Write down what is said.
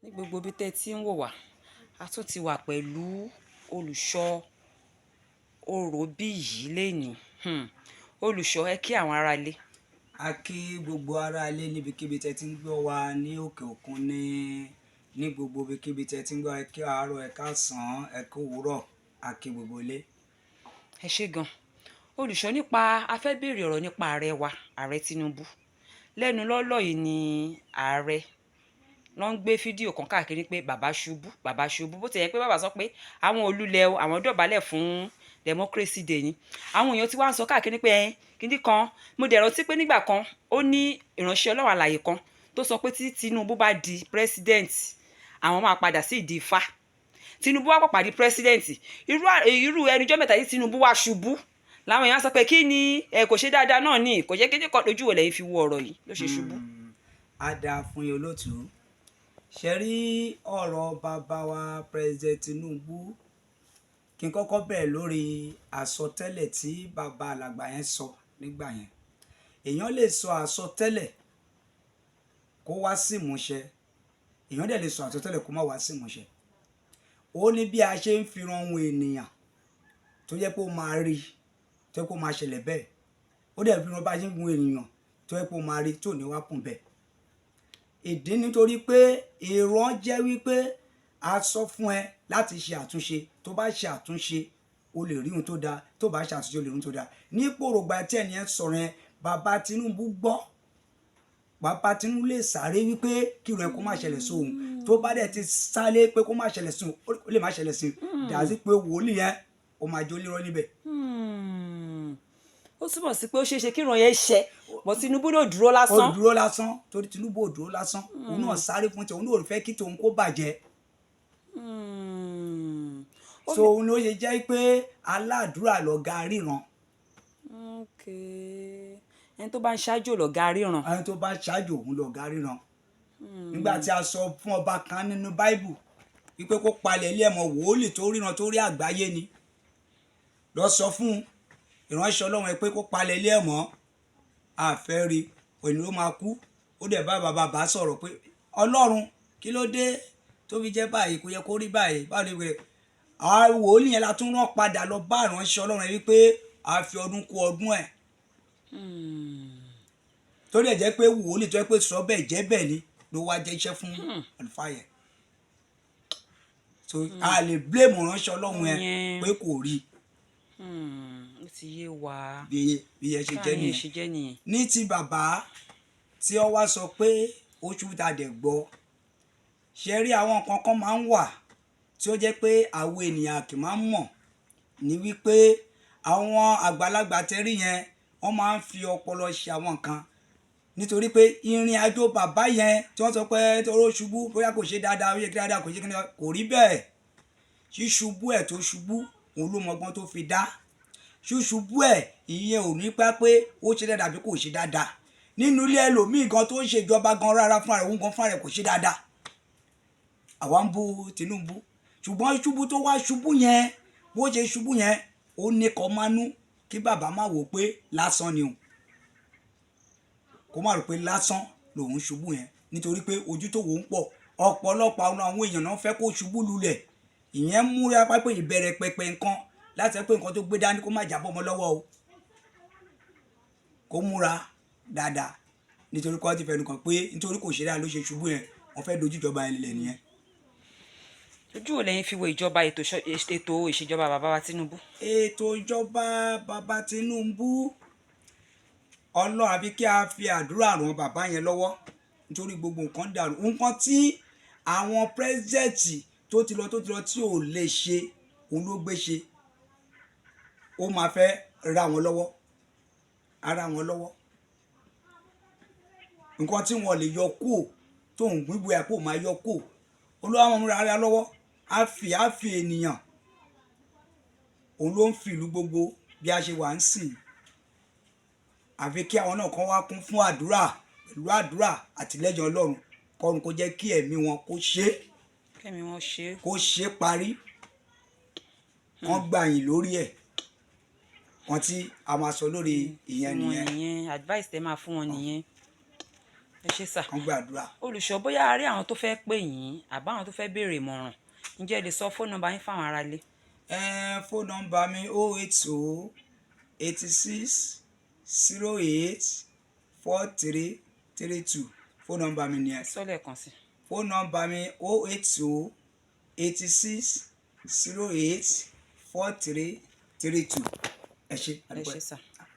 Ní gbogbo bí tẹ́ tí ń wò wá, a tún ti wà pẹ̀lú olùṣọ́ orò bí yìí lénìí. Olùṣọ́, ẹ kí àwọn aráalé. A kí gbogbo aráalé níbikíbi tẹ́ ti ń gbọ́ wa ní òkè òkun ní gbogbo ibikíbi tẹ́ ti ń gbọ́, ẹ kí àárọ̀, ẹ káàsán, ẹ kú òwúrọ̀, a kí gbogbo ilé. Ẹ ṣé gan. Olùṣọ́, nípa a fẹ́ béèrè ọ̀rọ̀ nípa ààrẹ wa, ààrẹ Tinubu. Lẹ́nu lọ́lọ́ yìí ni ààrẹ ló ń gbé fídíò kan káàkiri pé bàbá ṣubú bó ti yẹ pé bàbá sọ pé àwọn olùlẹ̀ o, àwọn dọ̀bálẹ̀ fún democracy day ni. Àwọn èèyàn ti wá ń sọ káàkiri pé kíní kan, mo dẹ̀ rántí pé nígbà kan ó ní ìránṣẹ́ Ọlọ́run àlàyé kan tó sọ pé tí Tinubu bá di president àwọn máa padà sí ìdí Ifá. Tinubu wá pàpà di president, irú ẹnujọ́ mẹ́ta yìí Tinubu wá ṣubú làwọn èèyàn sọ pé kí ni kò ṣe dáadáa náà ni kò jẹ́ kéde kan lójú wo lẹ́yìn fi wo ọ̀rọ̀ yìí ló ṣe ṣubú. A dáa fún yín olóòtú. Ṣe rí ọ̀rọ̀ bàbá wa president Tinubu, kí n kọ́kọ́ bẹ̀rẹ̀ lórí àsọtẹ́lẹ̀ tí bàbá alàgbà yẹn sọ nígbà yẹn. Èèyàn lè sọ àsọtẹ́lẹ̀ kó wá sí ìmúṣẹ, èèyàn dẹ̀ lè sọ àsọtẹ́lẹ̀ kó má wá sí ìmúṣẹ. Ó ní bí a ṣe ń fi ran ohun ènìyàn tó jẹ́ pé ó máa rí, tó jẹ́ pé ó máa ṣẹlẹ̀ bẹ́ẹ̀. Ó dẹ̀ fi ran bá ṣe ń gun ènìyàn tó jẹ́ pé ó máa rí tó ní wá kùn bẹ́ẹ̀. Ìdí nítorí pé ìran jẹ́ wípé a sọ fún ẹ láti ṣe àtúnṣe, tó bá ṣe àtúnṣe o lè rí ohun tó dáa, tó bá ṣe àtúnṣe o lè rí ohun tó dáa. Ní pòrògbà tí ẹni yẹn sọ̀rọ̀ yẹn, bàbá Tinubu gbọ́, bàbá Tinubu lè sáré wípé kí irun ẹ kó má ṣẹlẹ̀ sóhun, tó bá dẹ̀ ti sáré pé kó má ṣẹlẹ̀ sóhun ó lè má ṣẹlẹ̀ sí i, dàsí pé wòlíì yẹn ó máa jó lérò níbẹ̀. Ó túbọ̀ sí pé ó ṣeé ṣe kí ìran yẹn ṣẹ bọ́ Tinubu ló dúró lásán. Ó dúró lásán torí Tinubu ò dúró lásán, òun náà sáré fún tiẹ̀, òun náà ò fẹ́ kí tòun kó bàjẹ́. So òun ló ṣe jẹ́ pé aládùúrà lọ̀gá ríran. Ẹni tó bá ń ṣáájú lọ̀gá ríran. Ẹni tó bá ń ṣáájú òun lọ̀gá ríran. Nígbà tí a sọ fún ọba kan nínú Báíbù wípé kó palẹ̀ ilé ẹ̀mọ́ wòlíì tó ríran tó rí àgbáyé ni, lọ sọ fún ìránṣẹ́ Ọlọ́run ẹ pé kó palẹ̀ ilé ẹ̀mọ́, àfẹ́ rí òní ló máa kú. Ó dẹ̀ bá bàbá sọ̀rọ̀ pé Ọlọ́run kí ló dé tó fi jẹ́ báyìí, kò yẹ kó rí báyìí, báwo ni wèrè. Àwọn wòlíì yẹn la tún rán padà lọ bá ìránṣẹ́ Ọlọ́run ẹ wípé a fi ọdún kú ọdún ẹ̀. Tó dẹ̀ jẹ́ pé wòlíì tó jẹ́ pé sọ bẹ́ẹ̀ jẹ́ bẹ́ẹ̀ ni ló wá jẹ́ iṣẹ́ fún àlùfáà yẹn. So a lè blame ìránṣẹ́ Ọlọ́run ẹ pé kò rí. Ó ti yé wa bí ẹ ṣe jẹ́ nìyẹn. Ní ti bàbá tí ó wá sọ pé oṣù tá dẹ̀ gbọ́, ṣe rí àwọn nǹkan kan máa ń wà tí ó jẹ́ pé àwọn ènìyàn kì í máa ń mọ̀, ní wípé àwọn àgbàlagbà tẹ́rí yẹn wọ́n máa ń fi ọpọlọ ṣe àwọn nǹkan. Nítorí pé ìrìn àjò bàbá yẹn tí wọ́n sọ pé toró ṣubú bóyá kò ṣe dáadáa, ó yẹ kí dáadáa kò ṣe kí ni, kò rí bẹ́ẹ̀. Ṣíṣubú ẹ̀ tó ṣubú òun ló mọgbọ́n tó fi dá. Ṣíṣubú ẹ̀ ìyẹn ò ní pẹ́ pé ó ṣe dáadáa bí kò ṣe dáadáa. Nínú ilé ẹlòmíì gan tó ń ṣèjọba gan rárá fúnra rẹ̀, òun gan fúnra rẹ̀ kò ṣe dáadáa. Àwa ń bú Tinubu, ṣùgbọ́n ṣubú tó wá ṣubú yẹn, bó ṣe ṣubú yẹn ó ní kọ́ mánú kí bàbá má wò pé lásán ni o, kó má rò pé lásán lòun ṣubú yẹn, nítorí pé ojú tó wò ń pọ̀, ọ̀pọ̀lọpọ̀ àwọn èèyàn náà fẹ́ kó ṣubú lulẹ̀. Ìyẹn múra pápẹ́ ìbẹ̀rẹ̀ pẹpẹ nǹkan láti pé nǹkan tó gbé dání kó má jábọ́ ọmọ lọ́wọ́ o, kó múra dáadáa, nítorí kó ti fẹnu kàn pé nítorí kò ṣe dáa ló ṣe ṣubú yẹn, wọ́n fẹ́ dojú ìjọba yẹn lẹ̀ nìyẹn. Ojú wo lẹ́yìn fi wo ìjọba ètò ìṣèjọba bàbá wa Tinubu? Ètò ìjọba bàbá Tinubu, Ọlọ́run àfi kí a fi àdúrà ràn bàbá yẹn lọ́wọ́, nítorí gbogbo nǹkan dàrú. Nǹkan tí àwọn pírẹ́sidẹ̀ntì tó ti lọ tí ò lè ṣe òun ló gbé ṣe, ó máa fẹ́ ra wọn lọ́wọ́, ara wọn lọ́wọ́. Nǹkan tí wọn lè yọ kó tó ń gbígbó ẹ̀ kó máa yọ kó, olúwa wọn múra ara lọ́wọ́. A fi ènìyàn, òun ló ń fi ìlú gbogbo bí a ṣe wà ń sìn. Àfi kí àwọn náà kan wá kún fún àdúrà, pẹ̀lú àdúrà àtìlẹ́yìn Ọlọ́run, kọ́run kó jẹ́ kí ẹ̀mí wọn kó ṣe parí, wọ́n gbàyìn lórí ẹ̀. Kan tí a máa sọ lórí ìyẹn nìyẹn. Advice tẹ máa fún wọn nìyẹn. ẹ ṣé sà. kán gbàdúrà. olùṣọ́ bóyá a rí àwọn tó fẹ́ pè yín àbá àwọn tó fẹ́ béèrè ìmọ̀ràn ǹjẹ́ ẹ lè sọ fóònù nọ́mbà yín fáwọn aráalé. Fóònù nọ́mbà mi 080 86 08 4332 fóònù nọ́mbà mi nìyẹn. sọ́lẹ̀ kan sí. fóònù nọ́mbà mi 080 86 08 4332. ẹ ṣé. ẹ ṣé sà.